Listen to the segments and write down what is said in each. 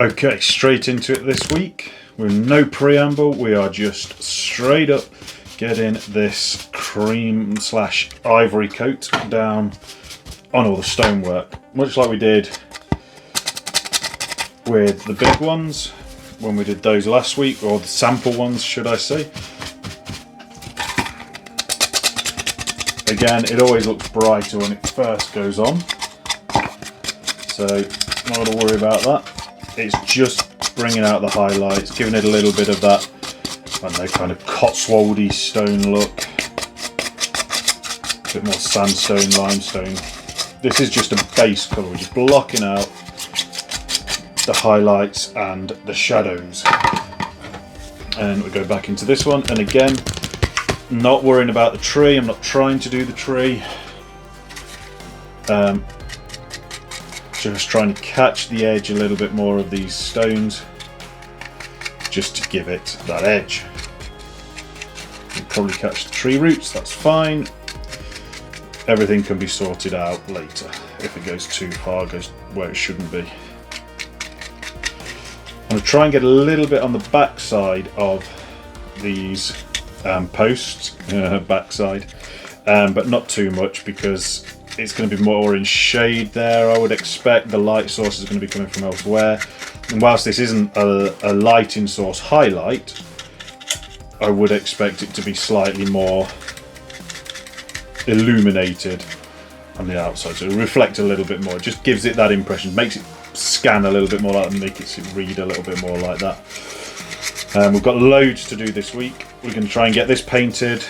Okay, straight into it this week with no preamble. We are just straight up getting this cream / ivory coat down on all the stonework, much like we did with the big ones when we did those last week, or the sample ones should I say. Again, it always looks brighter when it first goes on, so not to worry about that. It's just bringing out the highlights, giving it a little bit of that, I don't know, kind of Cotswoldy stone look. A bit more sandstone, limestone. This is just a base colour, we're just blocking out the highlights and the shadows. And we go back into this one, and again, not worrying about the tree. I'm not trying to do the tree. Just trying to catch the edge a little bit more of these stones, just to give it that edge. You'll probably catch the tree roots, that's fine. Everything can be sorted out later. If it goes too far, it goes where it shouldn't be. I'm going to try and get a little bit on the back side of these posts, backside, but not too much because it's going to be more in shade there. I would expect the light source is going to be coming from elsewhere, and whilst this isn't a lighting source highlight, I would expect it to be slightly more illuminated on the outside, so it'll reflect a little bit more. It just gives it that impression, makes it scan a little bit more like that, and makes it read a little bit more like that. We've got loads to do this week. We're going to try and get this painted.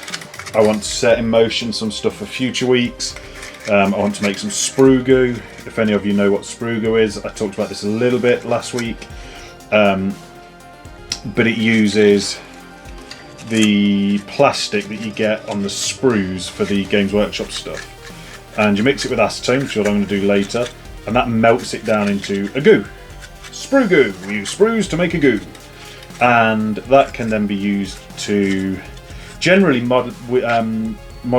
I want to set in motion some stuff for future weeks. I want to make some sprue goo. If any of you know what sprue goo is, I talked about this a little bit last week, but it uses the plastic that you get on the sprues for the Games Workshop stuff, and you mix it with acetone, which is what I'm going to do later, and that melts it down into a goo. Sprue goo. We use sprues to make a goo, and that can then be used to generally model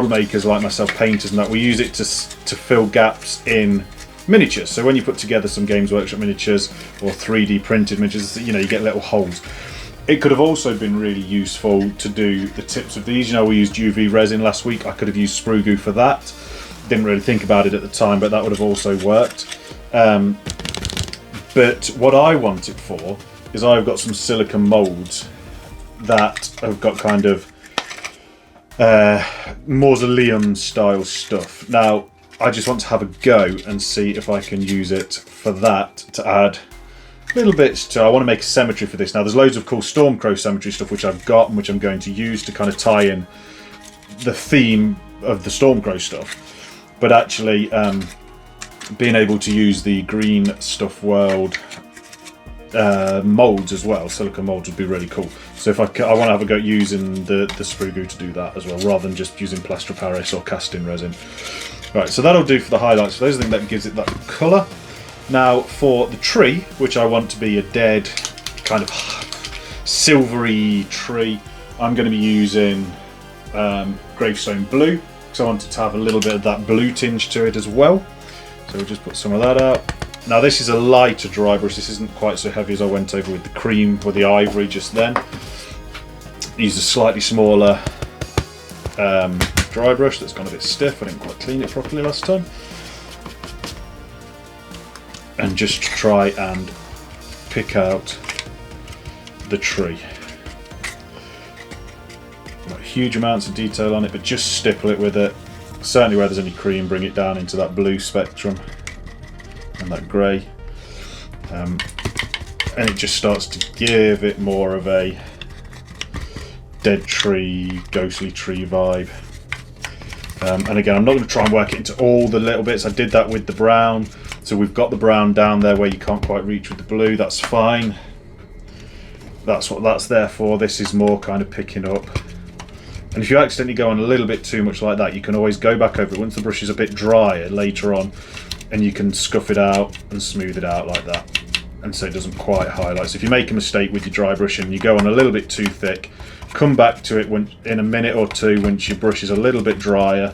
makers like myself, painters and that, we use it to fill gaps in miniatures. So when you put together some Games Workshop miniatures or 3D printed miniatures, you know, you get little holes. It could have also been really useful to do the tips of these. You know, we used UV resin last week. I could have used sprue goo for that. Didn't really think about it at the time, but that would have also worked. But what I want it for is I've got some silicone molds that have got kind of mausoleum style stuff. Now I just want to have a go and see if I can use it for that, to add little bits to. I want to make a cemetery for this. Now there's loads of cool Stormcrow cemetery stuff which I've got and which I'm going to use to kind of tie in the theme of the Stormcrow stuff, but actually being able to use the Green Stuff World molds as well, silicone molds, would be really cool. So if I want to have a go at using the sprue goo to do that as well, rather than just using plaster of Paris or casting resin. Right, so that'll do for the highlights. So those are the things that gives it that colour. Now for the tree, which I want to be a dead kind of silvery tree, I'm going to be using Gravestone Blue, because I wanted to have a little bit of that blue tinge to it as well. So we'll just put some of that out. Now this is a lighter dry brush, this isn't quite so heavy as I went over with the cream or the ivory just then. Use a slightly smaller dry brush that's gone a bit stiff, I didn't quite clean it properly last time. And just try and pick out the tree. Not huge amounts of detail on it, but just stipple it with it. Certainly where there's any cream, bring it down into that blue spectrum and that grey, and it just starts to give it more of a dead tree, ghostly tree vibe. And again, I'm not going to try and work it into all the little bits. I did that with the brown, so we've got the brown down there where you can't quite reach with the blue. That's fine, that's what that's there for. This is more kind of picking up, and if you accidentally go on a little bit too much like that, you can always go back over it once the brush is a bit drier later on, and you can scuff it out and smooth it out like that, and so it doesn't quite highlight. So if you make a mistake with your dry brush and you go on a little bit too thick, come back to it in a minute or two once your brush is a little bit drier,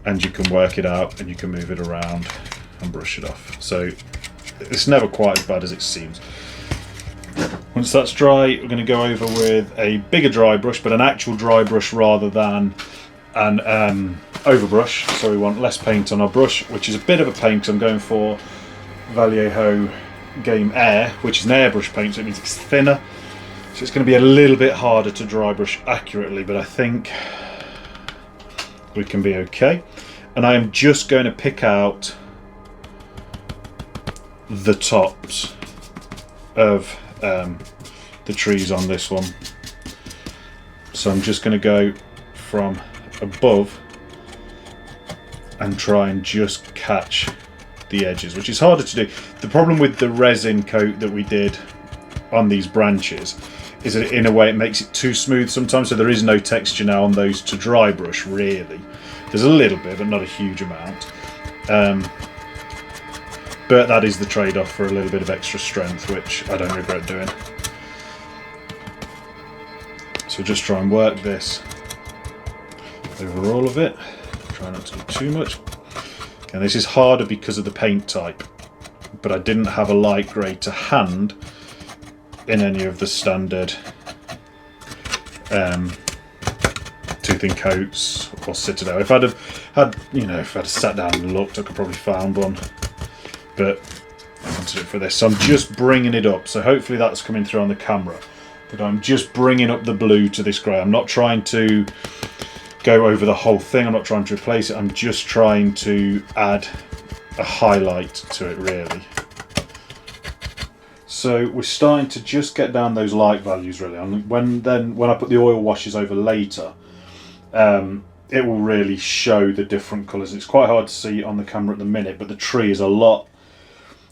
and you can work it out and you can move it around and brush it off. So it's never quite as bad as it seems. Once that's dry, we're going to go over with a bigger dry brush, but an actual dry brush rather than an overbrush. So we want less paint on our brush, which is a bit of a pain because I'm going for Vallejo Game Air, which is an airbrush paint, so it means it's thinner. So it's going to be a little bit harder to dry brush accurately, but I think we can be okay. And I am just going to pick out the tops of the trees on this one. So I'm just going to go from above and try and just catch the edges, which is harder to do. The problem with the resin coat that we did on these branches is that in a way it makes it too smooth sometimes, so there is no texture now on those to dry brush really. There's a little bit, but not a huge amount. But that is the trade-off for a little bit of extra strength, which I don't regret doing. So just try and work this over all of it. Try not to do too much. And this is harder because of the paint type, but I didn't have a light grey to hand in any of the standard toothing coats or Citadel. If I'd have had, if I'd have sat down and looked, I could probably found one, but I wanted it for this. So I'm just bringing it up. So hopefully that's coming through on the camera. But I'm just bringing up the blue to this grey. I'm not trying to go over the whole thing. I'm not trying to replace it. I'm just trying to add a highlight to it, really. So we're starting to just get down those light values, really. And when I put the oil washes over later, it will really show the different colours. It's quite hard to see on the camera at the minute, but the tree is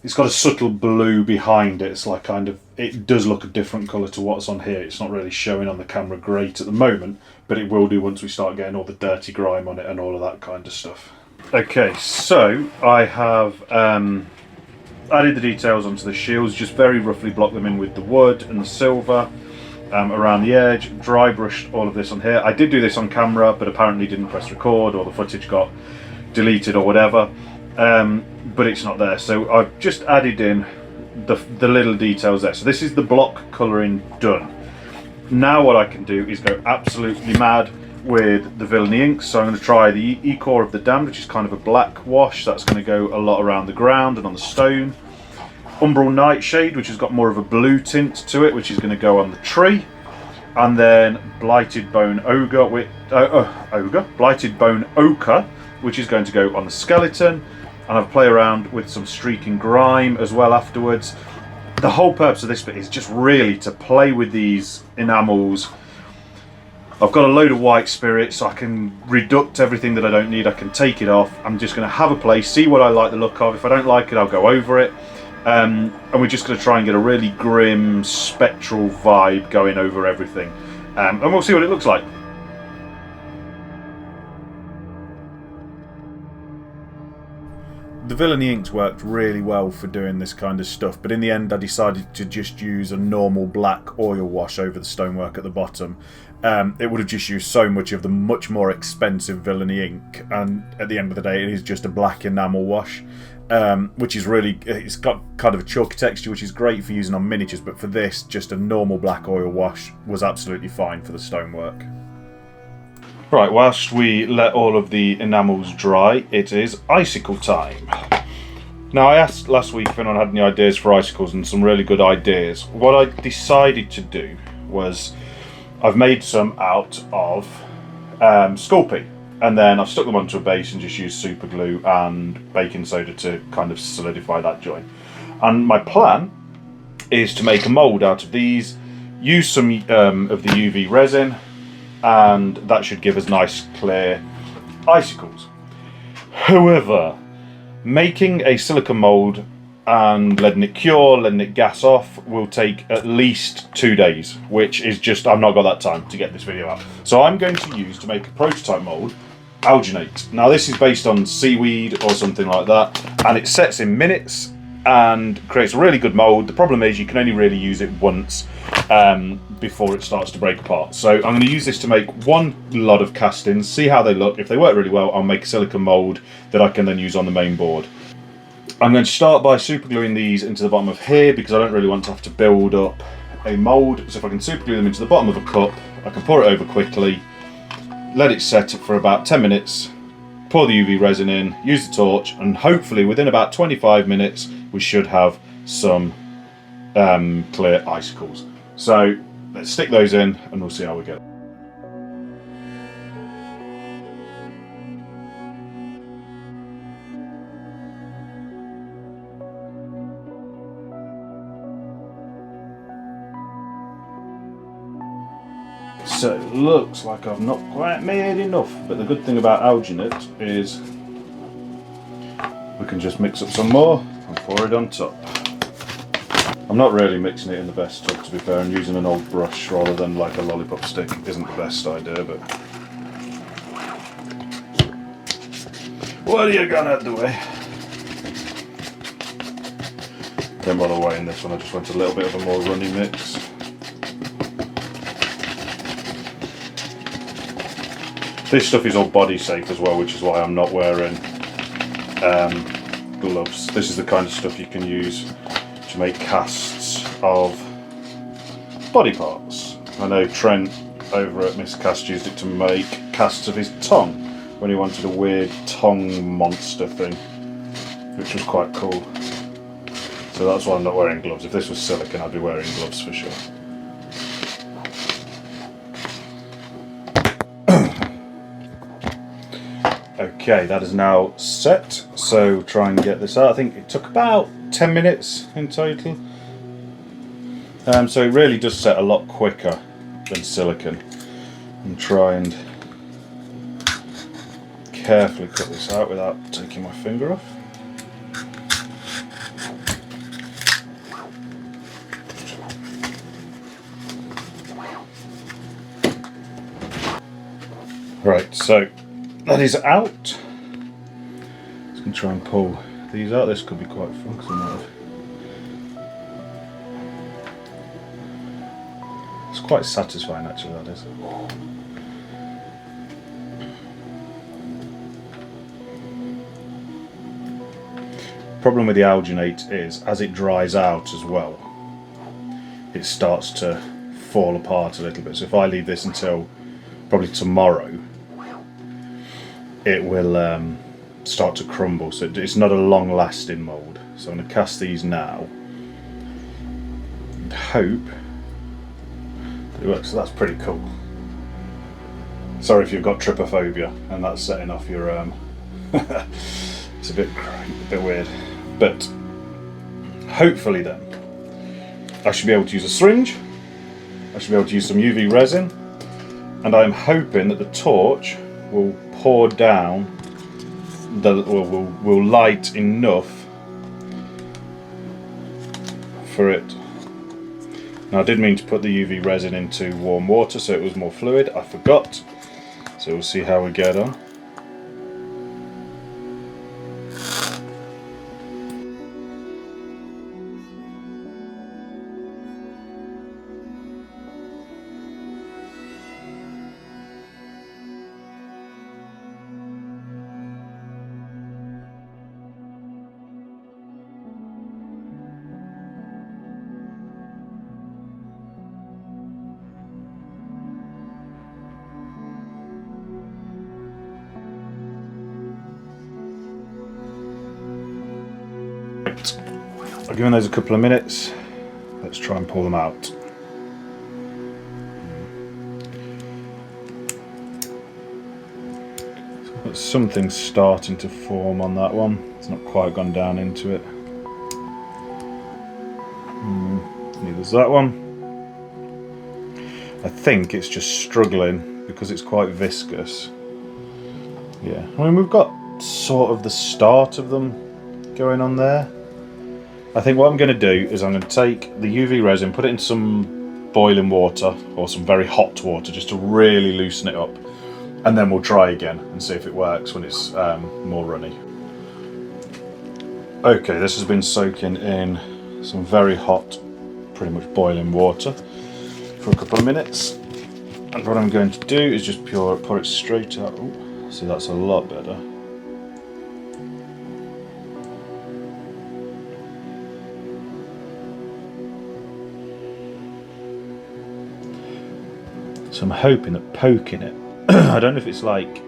it's got a subtle blue behind it. It's like it does look a different colour to what's on here. It's not really showing on the camera great at the moment, but it will do once we start getting all the dirty grime on it and all of that kind of stuff. Okay, so I have added the details onto the shields, just very roughly blocked them in with the wood and the silver around the edge, dry brushed all of this on here. I did do this on camera, but apparently didn't press record, or the footage got deleted or whatever. But it's not there, so I've just added in the little details there. So this is the block colouring done. Now what I can do is go absolutely mad with the villainy inks. So I'm going to try the E-Core of the Damned, which is kind of a black wash. That's going to go a lot around the ground and on the stone. Umbral Nightshade, which has got more of a blue tint to it, which is going to go on the tree. And then Blighted Bone Ogre, Blighted Bone Ochre, which is going to go on the skeleton. And I've played around with some streaking grime as well afterwards. The whole purpose of this bit is just really to play with these enamels. I've got a load of white spirit, so I can reduct everything that I don't need. I can take it off. I'm just going to have a play, see what I like the look of. If I don't like it, I'll go over it. And we're just going to try and get a really grim, spectral vibe going over everything. And we'll see what it looks like. The villainy inks worked really well for doing this kind of stuff, but in the end I decided to just use a normal black oil wash over the stonework at the bottom. It would have just used so much of the much more expensive villainy ink, and at the end of the day it is just a black enamel wash, which is really, it's got kind of a chalky texture, which is great for using on miniatures, but for this, just a normal black oil wash was absolutely fine for the stonework. Right, whilst we let all of the enamels dry, it is icicle time. Now, I asked last week if anyone had any ideas for icicles, and some really good ideas. What I decided to do was, I've made some out of Sculpey, and then I've stuck them onto a base and just used super glue and baking soda to kind of solidify that joint. And my plan is to make a mould out of these, use some of the UV resin, and that should give us nice clear icicles. However, making a silicone mould and letting it cure, letting it gas off will take at least 2 days, which is just, I've not got that time to get this video out. So I'm going to use, to make a prototype mould, alginate. Now this is based on seaweed or something like that, and it sets in minutes and creates a really good mould. The problem is you can only really use it once before it starts to break apart. So I'm going to use this to make one lot of castings, see how they look. If they work really well, I'll make a silicone mould that I can then use on the main board. I'm going to start by super gluing these into the bottom of here because I don't really want to have to build up a mould, so if I can super glue them into the bottom of a cup, I can pour it over quickly, let it set for about 10 minutes, pour the UV resin in, use the torch, and hopefully within about 25 minutes we should have some clear icicles. So let's stick those in and we'll see how we go. So it looks like I've not quite made enough, but the good thing about alginate is we can just mix up some more and pour it on top. I'm not really mixing it in the best tub, to be fair, and using an old brush rather than like a lollipop stick isn't the best idea, but what are you gonna do? Don't bother weighing this one, I just want a little bit of a more runny mix. This stuff is all body safe as well, which is why I'm not wearing gloves. This is the kind of stuff you can use to make casts of body parts. I know Trent over at Miscast used it to make casts of his tongue when he wanted a weird tongue monster thing, which was quite cool. So that's why I'm not wearing gloves. If this was silicone, I'd be wearing gloves for sure. Okay, that is now set, so try and get this out. I think it took about 10 minutes in total. So it really does set a lot quicker than silicone. And try and carefully cut this out without taking my finger off. Right, so that is out. Just going to try and pull these out. This could be quite fun because I might have... It's quite satisfying actually, that is. Problem with the alginate is, as it dries out as well, it starts to fall apart a little bit. So if I leave this until probably tomorrow, it will start to crumble, so it's not a long lasting mould. So I'm going to cast these now and hope that it works. So that's pretty cool. Sorry if you've got trypophobia and that's setting off your it's a bit weird, but hopefully then I should be able to use a syringe, I should be able to use some UV resin, and I'm hoping that the torch will pour down, will light enough for it. Now I did mean to put the UV resin into warm water so it was more fluid, I forgot, so we'll see how we get on. I've given those a couple of minutes. Let's try and pull them out. But something's starting to form on that one. It's not quite gone down into it. Neither's that one. I think it's just struggling because it's quite viscous. Yeah, I mean we've got sort of the start of them going on there. I think what I'm going to do is I'm going to take the UV resin, put it in some boiling water or some very hot water just to really loosen it up, and then we'll try again and see if it works when it's more runny. Okay, this has been soaking in some very hot, pretty much boiling water for a couple of minutes, and what I'm going to do is just pour it straight out. Ooh, see, that's a lot better. So I'm hoping that poking it, I don't know if it's like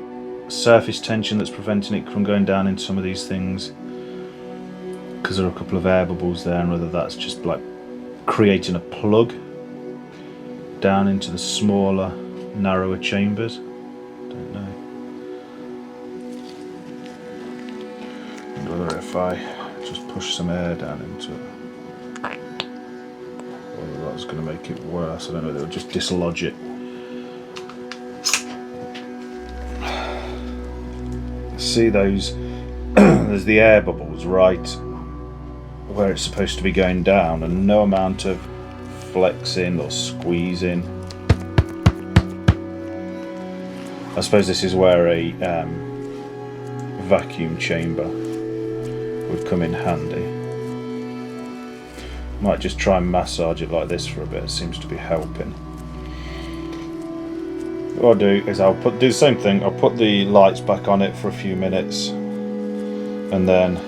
surface tension that's preventing it from going down into some of these things, because there are a couple of air bubbles there, and whether that's just like creating a plug down into the smaller, narrower chambers. Don't know. And whether if I just push some air down into it, whether that's going to make it worse. I don't know, they'll just dislodge it. See those, there's the air bubbles right where it's supposed to be going down, and no amount of flexing or squeezing. I suppose this is where a vacuum chamber would come in handy. Might just try and massage it like this for a bit, it seems to be helping. What I'll do is I'll do the same thing, I'll put the lights back on it for a few minutes, and then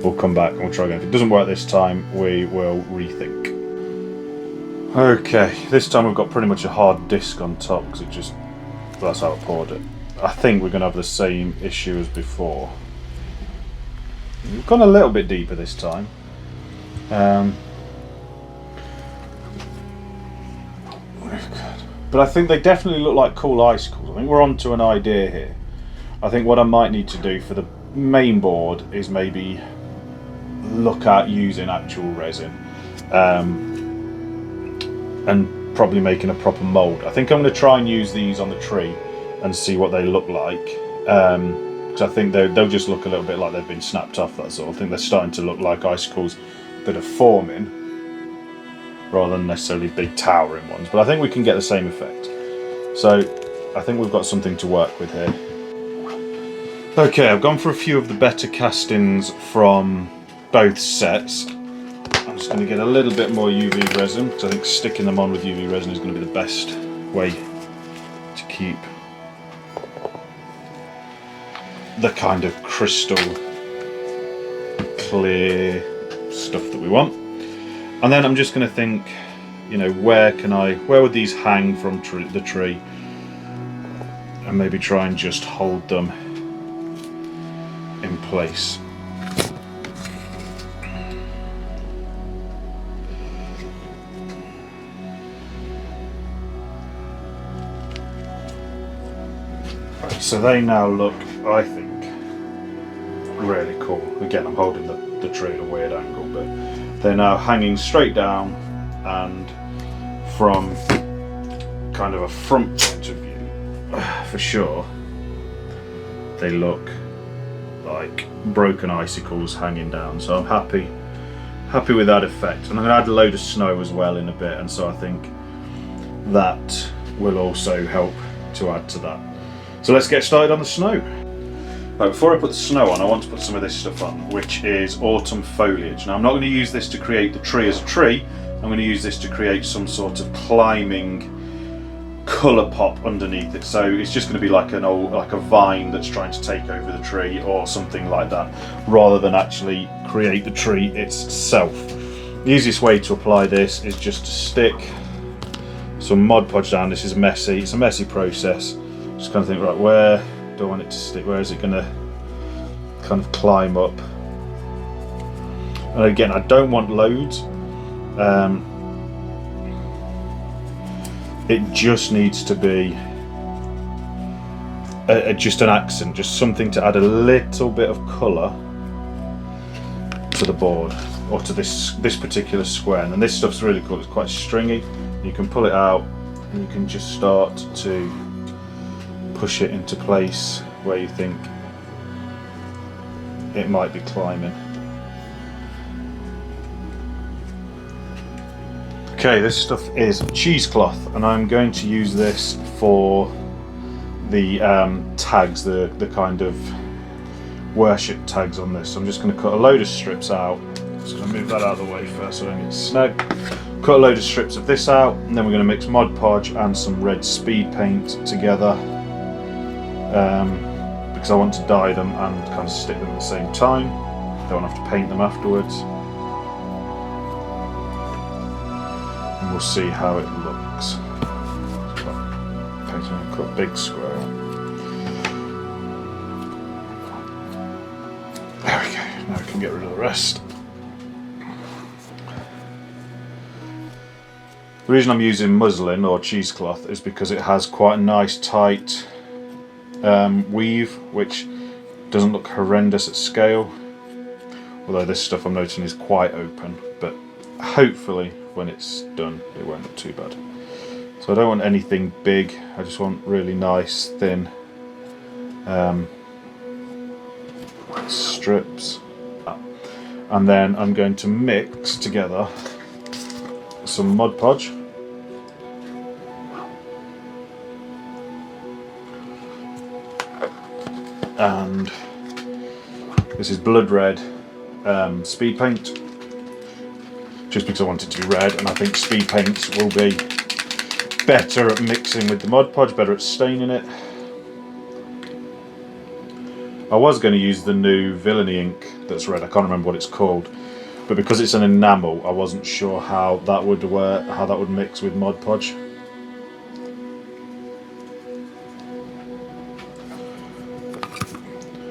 we'll come back and we'll try again. If it doesn't work this time, we will rethink. Okay, this time we've got pretty much a hard disc on top, because that's how I poured it. I think we're going to have the same issue as before. We've gone a little bit deeper this time. But I think they definitely look like cool icicles. I think we're onto an idea here. I think what I might need to do for the main board is maybe look at using actual resin, and probably making a proper mould. I think I'm going to try and use these on the tree and see what they look like, because I think they'll just look a little bit like they've been snapped off, that's all. I think they're starting to look like icicles that are forming, rather than necessarily big towering ones, but I think we can get the same effect. So I think we've got something to work with here. Okay, I've gone for a few of the better castings from both sets. I'm just going to get a little bit more UV resin, because I think sticking them on with UV resin is going to be the best way to keep the kind of crystal clear stuff that we want. And then I'm just going to think, you know, where would these hang from the tree, and maybe try and just hold them in place. Right, so they now look, I think, really cool. Again, I'm holding the tree at a weird angle, but they're now hanging straight down, and from kind of a front point of view, for sure, they look like broken icicles hanging down. So I'm happy with that effect. And I'm going to add a load of snow as well in a bit, and so I think that will also help to add to that. So let's get started on the snow. Right, before I put the snow on, I want to put some of this stuff on, which is autumn foliage. Now I'm not going to use this to create the tree as a tree, I'm going to use this to create some sort of climbing colour pop underneath it. So it's just going to be like a vine that's trying to take over the tree or something like that, rather than actually create the tree itself. The easiest way to apply this is just to stick some Mod Podge down. This is messy, it's a messy process. Just kind of think, right, where do I want it to stick? Where is it going to kind of climb up? And again, I don't want loads. It just needs to be just an accent, just something to add a little bit of colour to the board, or to this particular square. And then this stuff's really cool, it's quite stringy. You can pull it out and you can just start to push it into place where you think it might be climbing. Okay, this stuff is cheesecloth, and I'm going to use this for the tags, the kind of worship tags on this. So I'm just going to cut a load of strips out. Just going to move that out of the way first so I don't get snug. Cut a load of strips of this out, and then we're going to mix Mod Podge and some red speed paint together, because I want to dye them and kind of stick them at the same time. Don't have to paint them afterwards. And we'll see how it looks. Cut big square. There we go, now we can get rid of the rest. The reason I'm using muslin or cheesecloth is because it has quite a nice tight weave, which doesn't look horrendous at scale. Although this stuff I'm noticing is quite open, but hopefully when it's done it won't look too bad. So I don't want anything big, I just want really nice thin strips. And then I'm going to mix together some Mod Podge and this is blood red speed paint, just because I want it to be red, and I think speed paints will be better at mixing with the Mod Podge, better at staining it. I was going to use the new villainy ink that's red, I can't remember what it's called, but because it's an enamel I wasn't sure how that would work, how that would mix with Mod Podge.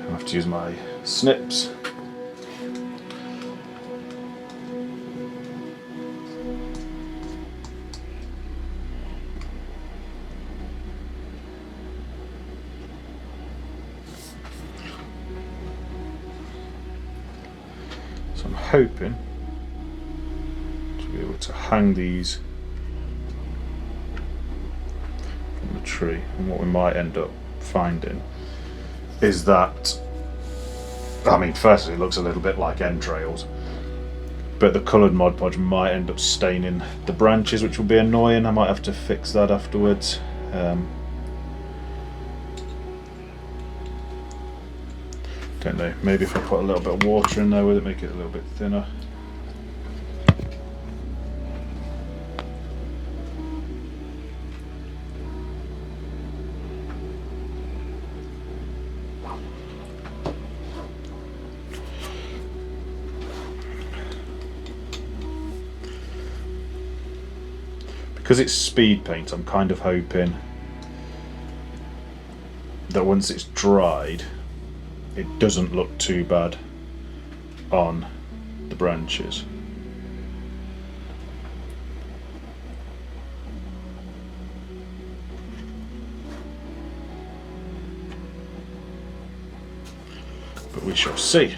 I have to use my snips. So I'm hoping to be able to hang these from the tree, and what we might end up finding is that, I mean, firstly it looks a little bit like entrails, but the coloured Mod Podge might end up staining the branches, which will be annoying. I might have to fix that afterwards. Don't know, maybe if I put a little bit of water in there with it, make it a little bit thinner. Because it's speed paint, I'm kind of hoping that once it's dried, it doesn't look too bad on the branches. But we shall see.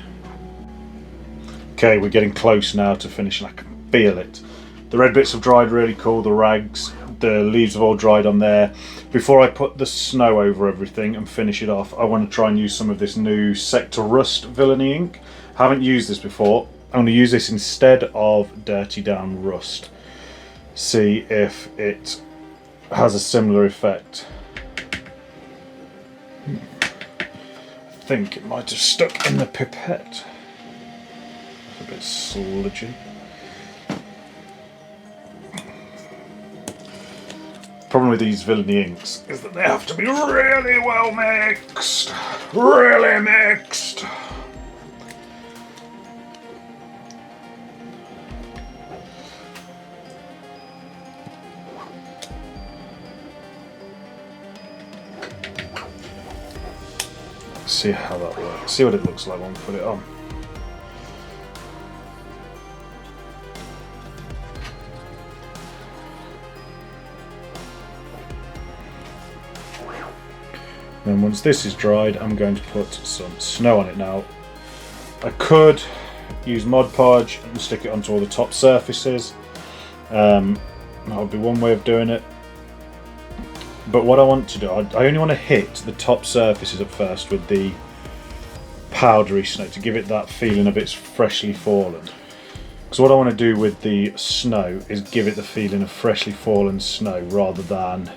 Okay, we're getting close now to finishing. I can feel it. The red bits have dried really cool, the rags, the leaves have all dried on there. Before I put the snow over everything and finish it off, I want to try and use some of this new Sector Rust villainy ink. I haven't used this before. I'm going to use this instead of Dirty Down Rust. See if it has a similar effect. I think it might have stuck in the pipette. It's a bit sludgy. Problem with these villainy inks is that they have to be really well mixed. Really mixed. See how that works. See what it looks like when we put it on. Then once this is dried, I'm going to put some snow on it. Now, I could use Mod Podge and stick it onto all the top surfaces. That would be one way of doing it. But what I want to do, I only want to hit the top surfaces at first with the powdery snow to give it that feeling of it's freshly fallen. Because what I want to do with the snow is give it the feeling of freshly fallen snow rather than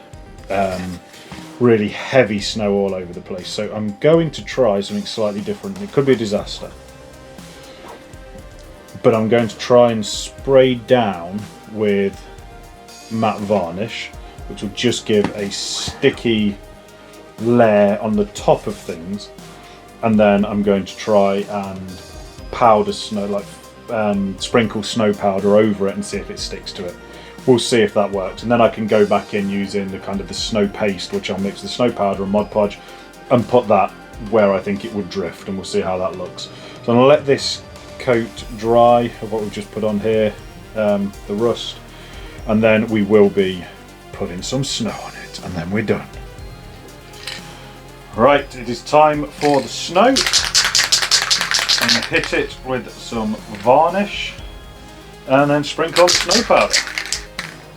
really heavy snow all over the place. So I'm going to try something slightly different. It could be a disaster, but I'm going to try and spray down with matte varnish, which will just give a sticky layer on the top of things, and then I'm going to try and powder snow, like sprinkle snow powder over it and see if it sticks to it. We'll see if that works, and then I can go back in using the snow paste, which I'll mix the snow powder and Mod Podge and put that where I think it would drift, and we'll see how that looks. So I'm going to let this coat dry of what we've just put on here, the rust, and then we will be putting some snow on it, and then we're done. Right, it is time for the snow. I'm going to hit it with some varnish and then sprinkle on snow powder.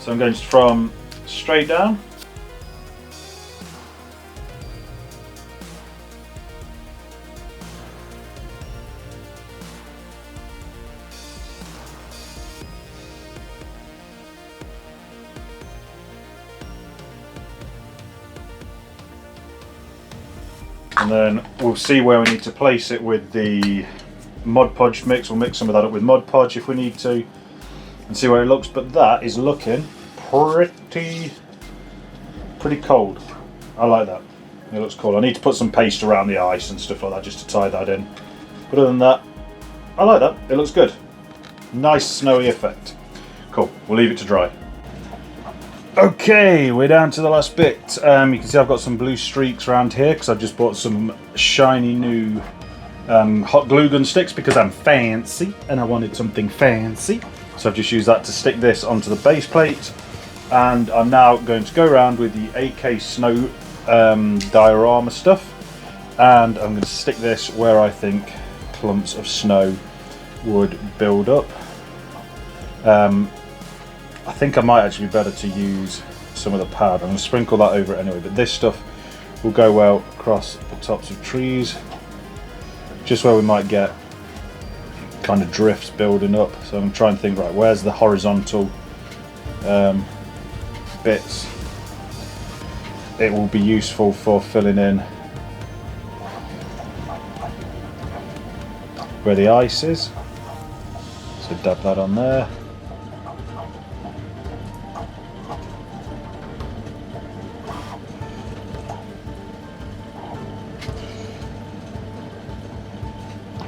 So I'm going from straight down. And then we'll see where we need to place it with the Mod Podge mix. We'll mix some of that up with Mod Podge if we need to, and see where it looks. But that is looking pretty cold. I like that. It looks cool. I need to put some paste around the ice and stuff like that just to tie that in. But other than that, I like that. It looks good. Nice snowy effect. Cool. We'll leave it to dry. Okay, we're down to the last bit. You can see I've got some blue streaks around here because I've just bought some shiny new hot glue gun sticks because I'm fancy and I wanted something fancy. So I've just used that to stick this onto the base plate, and I'm now going to go around with the AK Snow diorama stuff, and I'm going to stick this where I think clumps of snow would build up. I think I might actually be better to use some of the powder. I'm going to sprinkle that over it anyway, but this stuff will go well across the tops of trees, just where we might get kind of drifts building up. So I'm trying to think, right, where's the horizontal bits? It will be useful for filling in where the ice is. So dab that on there.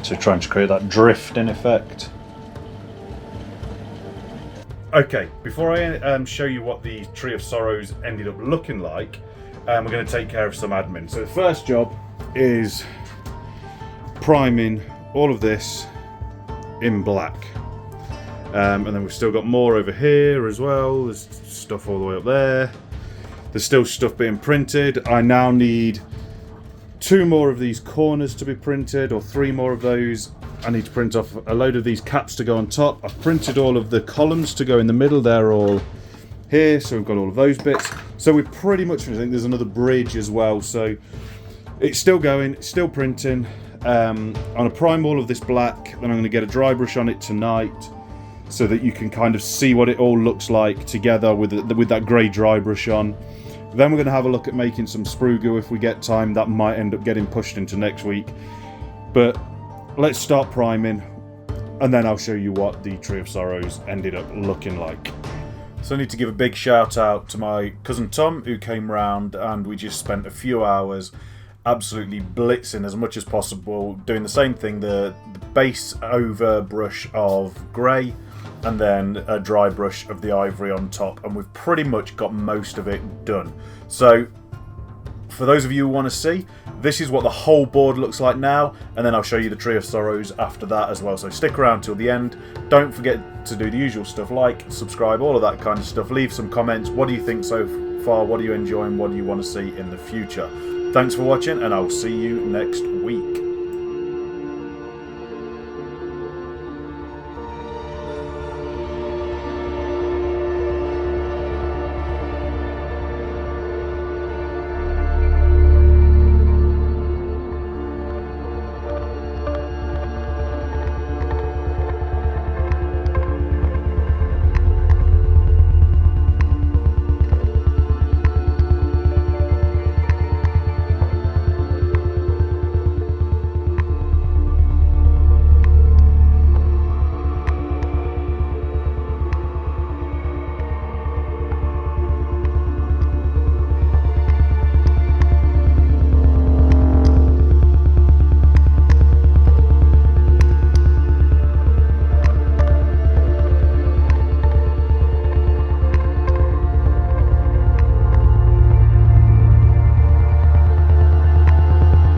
So trying to create that drifting effect. Okay, before I show you what the Tree of Sorrows ended up looking like, we're going to take care of some admin. So the first job is priming all of this in black. And then we've still got more over here as well. There's stuff all the way up there. There's still stuff being printed. I now need 2 more of these corners to be printed, or 3 more of those. I need to print off a load of these caps to go on top. I've printed all of the columns to go in the middle. They're all here, so we've got all of those bits. So we're pretty much finished. I think there's another bridge as well, so it's still going, it's still printing. I'm going to prime all of this black, then I'm going to get a dry brush on it tonight so that you can kind of see what it all looks like together with that grey dry brush on. Then we're going to have a look at making some sprue goo if we get time. That might end up getting pushed into next week. But let's start priming, and then I'll show you what the Tree of Sorrows ended up looking like. So I need to give a big shout out to my cousin Tom, who came round, and we just spent a few hours absolutely blitzing as much as possible, doing the same thing, the base over brush of grey, and then a dry brush of the ivory on top, and we've pretty much got most of it done. So for those of you who want to see, this is what the whole board looks like now, and then I'll show you the Tree of Sorrows after that as well. So stick around till the end. Don't forget to do the usual stuff, like, subscribe, all of that kind of stuff. Leave some comments. What do you think so far? What are you enjoying? What do you want to see in the future? Thanks for watching, and I'll see you next week.